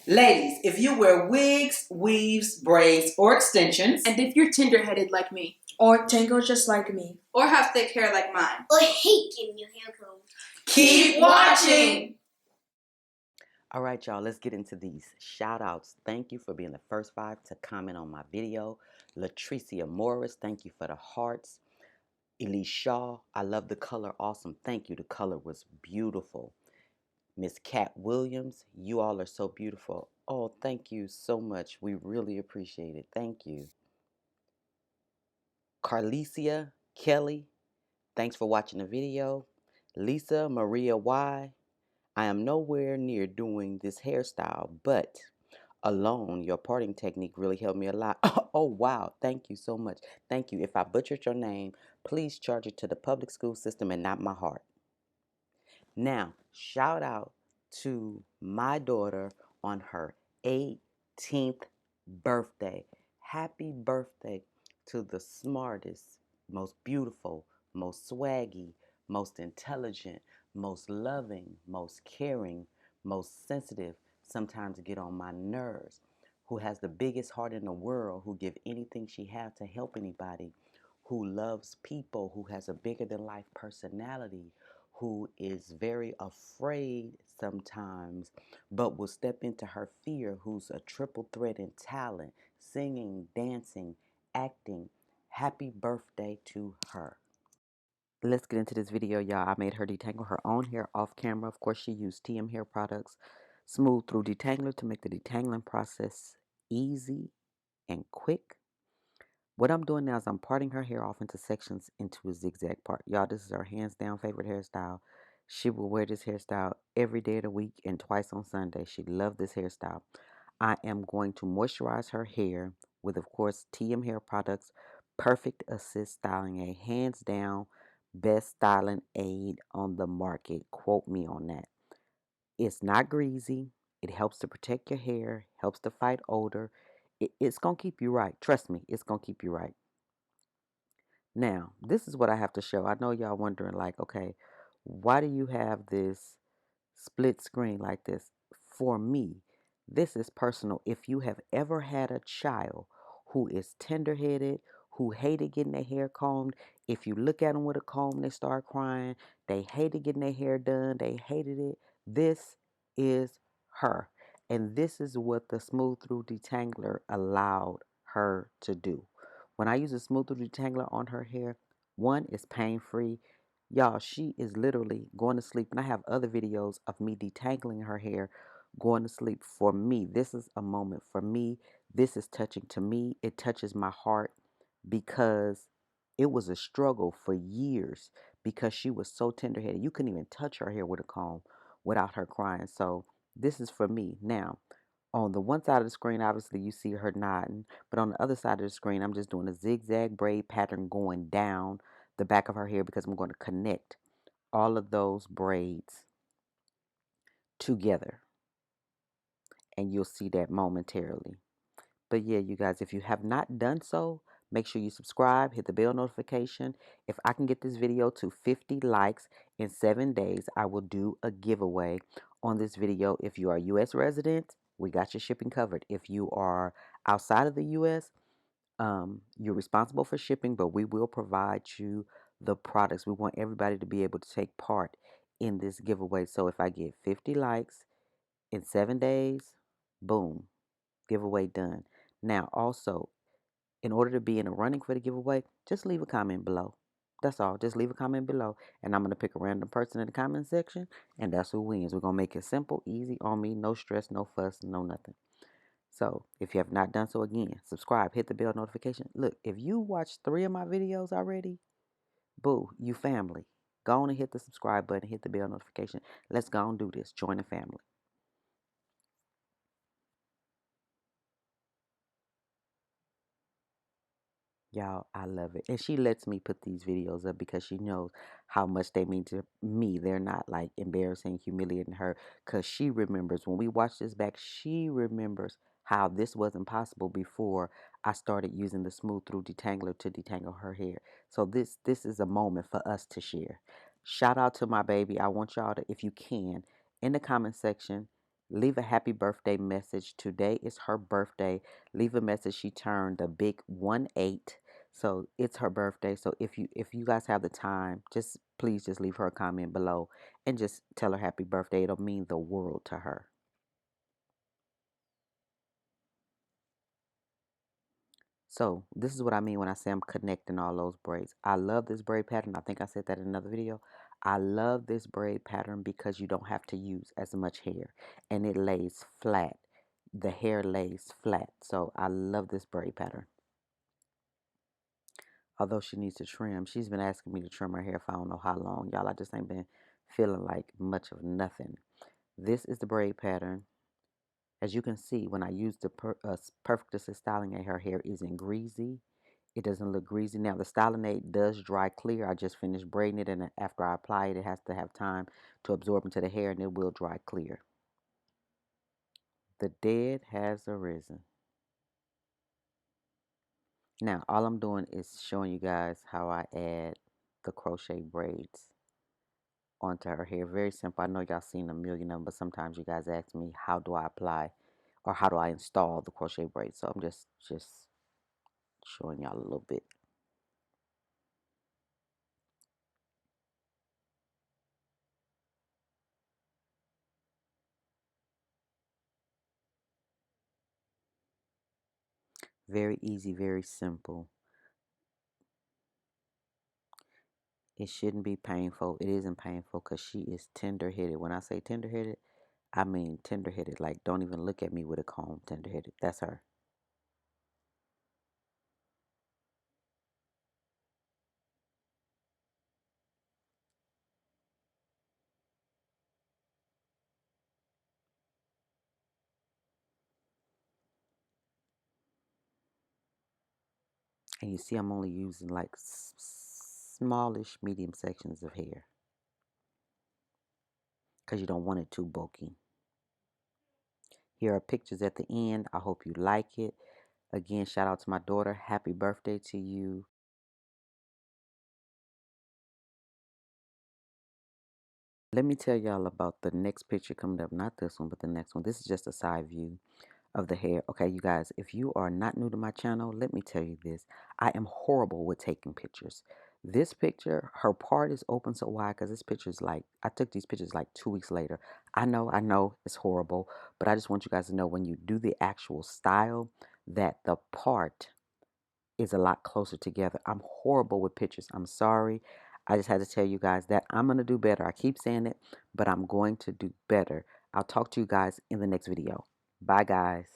Ladies, if you wear wigs, weaves, braids, or extensions, and if you're tender-headed like me, or tangled just like me, or have thick hair like mine, or hate getting your hair combed, keep watching! All right, y'all, let's get into these shout outs. Thank you for being the first 5 to comment on my video. Latricia Morris, thank you for the hearts. Elise Shaw, I love the color. Awesome. Thank you. The color was beautiful. Miss Kat Williams, you all are so beautiful. Oh, thank you so much. We really appreciate it. Thank you. Carlicia Kelly, thanks for watching the video. Lisa Maria Y, I am nowhere near doing this hairstyle, but alone, your parting technique really helped me a lot. Oh, wow. Thank you so much. Thank you. If I butchered your name, please charge it to the public school system and not my heart. Now, shout out to my daughter on her 18th birthday. Happy birthday to the smartest, most beautiful, most swaggy, most intelligent, most loving, most caring, most sensitive, sometimes get on my nerves, who has the biggest heart in the world, who give anything she has to help anybody, who loves people, who has a bigger than life personality, who is very afraid sometimes, but will step into her fear, who's a triple threat in talent, singing, dancing, acting. Happy birthday to her. Let's get into this video, y'all. I made her detangle her own hair off camera. Of course, she used TM Hair Products Smooth Through Detangler to make the detangling process easy and quick. What I'm doing now is I'm parting her hair off into sections into a zigzag part. Y'all, this is her hands down favorite hairstyle. She will wear this hairstyle every day of the week and twice on Sunday. She loved this hairstyle. I am going to moisturize her hair with, of course, TM Hair Products Perfect Assist Styling Aid. Hands down, best styling aid on the market. Quote me on that. It's not greasy. It helps to protect your hair, helps to fight odor. It's going to keep you right. Trust me, it's going to keep you right. Now, this is what I have to show. I know y'all wondering, like, okay, why do you have this split screen like this? For me, this is personal. If you have ever had a child who is tender-headed, who hated getting their hair combed, if you look at them with a comb, they start crying, they hated getting their hair done, they hated it, this is her. And this is what the Smooth Through Detangler allowed her to do. When I use a Smooth Through Detangler on her hair, one, is pain-free. Y'all, she is literally going to sleep. And I have other videos of me detangling her hair, going to sleep. For me, this is a moment for me. This is touching to me. It touches my heart because it was a struggle for years because she was so tender-headed. You couldn't even touch her hair with a comb without her crying. So this is for me. Now, on the one side of the screen, obviously, you see her nodding. But on the other side of the screen, I'm just doing a zigzag braid pattern going down the back of her hair because I'm going to connect all of those braids together. And you'll see that momentarily. But yeah, you guys, if you have not done so, make sure you subscribe, hit the bell notification. If I can get this video to 50 likes in 7 days, I will do a giveaway on this video. If you are a U.S. resident, we got your shipping covered. If you are outside of the U.S., you're responsible for shipping, but we will provide you the products. We want everybody to be able to take part in this giveaway. So if I get 50 likes in 7 days, boom, giveaway done. Now, also, in order to be in the running for the giveaway, just leave a comment below. That's all. Just leave a comment below, and I'm going to pick a random person in the comment section, and that's who wins. We're going to make it simple, easy on me, no stress, no fuss, no nothing. So, if you have not done so, again, subscribe, hit the bell notification. Look, if you watched 3 of my videos already, boo, you family. Go on and hit the subscribe button, hit the bell notification. Let's go and do this. Join the family. Y'all, I love it. And she lets me put these videos up because she knows how much they mean to me. They're not like embarrassing, humiliating her. Because she remembers when we watch this back, she remembers how this wasn't possible before I started using the Smooth Through Detangler to detangle her hair. So this is a moment for us to share. Shout out to my baby. I want y'all to, if you can, in the comment section, Leave a happy birthday message. Today is her birthday. Leave a message. She turned the big 1-8. So it's her birthday. So if you guys have the time, just please just leave her a comment below and just tell her happy birthday. It'll mean the world to her. So this is what I mean when I say I'm connecting all those braids. I love this braid pattern. I think I said that in another video. I love this braid pattern because you don't have to use as much hair and it lays flat. The hair lays flat. So I love this braid pattern. Although she needs to trim. She's been asking me to trim her hair for I don't know how long. Y'all, I just ain't been feeling like much of nothing. This is the braid pattern. As you can see, when I use the Perfect Assist styling aid, her hair isn't greasy. It doesn't look greasy. Now, the styling aid does dry clear. I just finished braiding it, and after I apply it, it has to have time to absorb into the hair, and it will dry clear. The dead has arisen. Now, all I'm doing is showing you guys how I add the crochet braids onto her hair. Very simple. I know y'all seen a million of them, but sometimes you guys ask me, how do I apply or how do I install the crochet braids? So I'm just showing y'all a little bit. Very easy, very simple. It shouldn't be painful. It isn't painful because she is tender-headed. When I say tender-headed, I mean tender-headed. Like, don't even look at me with a comb, tender-headed. That's her. And you see I'm only using like smallish, medium sections of hair because you don't want it too bulky. Here are pictures at the end. I hope you like it. Again, shout out to my daughter. Happy birthday to you. Let me tell y'all about the next picture coming up. Not this one, but the next one. This is just a side view of the hair. Okay, you guys, if you are not new to my channel, let me tell you this. I am horrible with taking pictures. This picture, her part is open so wide because this picture is like, I took these pictures like 2 weeks later. I know it's horrible, but I just want you guys to know when you do the actual style that the part is a lot closer together. I'm horrible with pictures. I'm sorry. I just had to tell you guys that I'm going to do better. I keep saying it, but I'm going to do better. I'll talk to you guys in the next video. Bye, guys.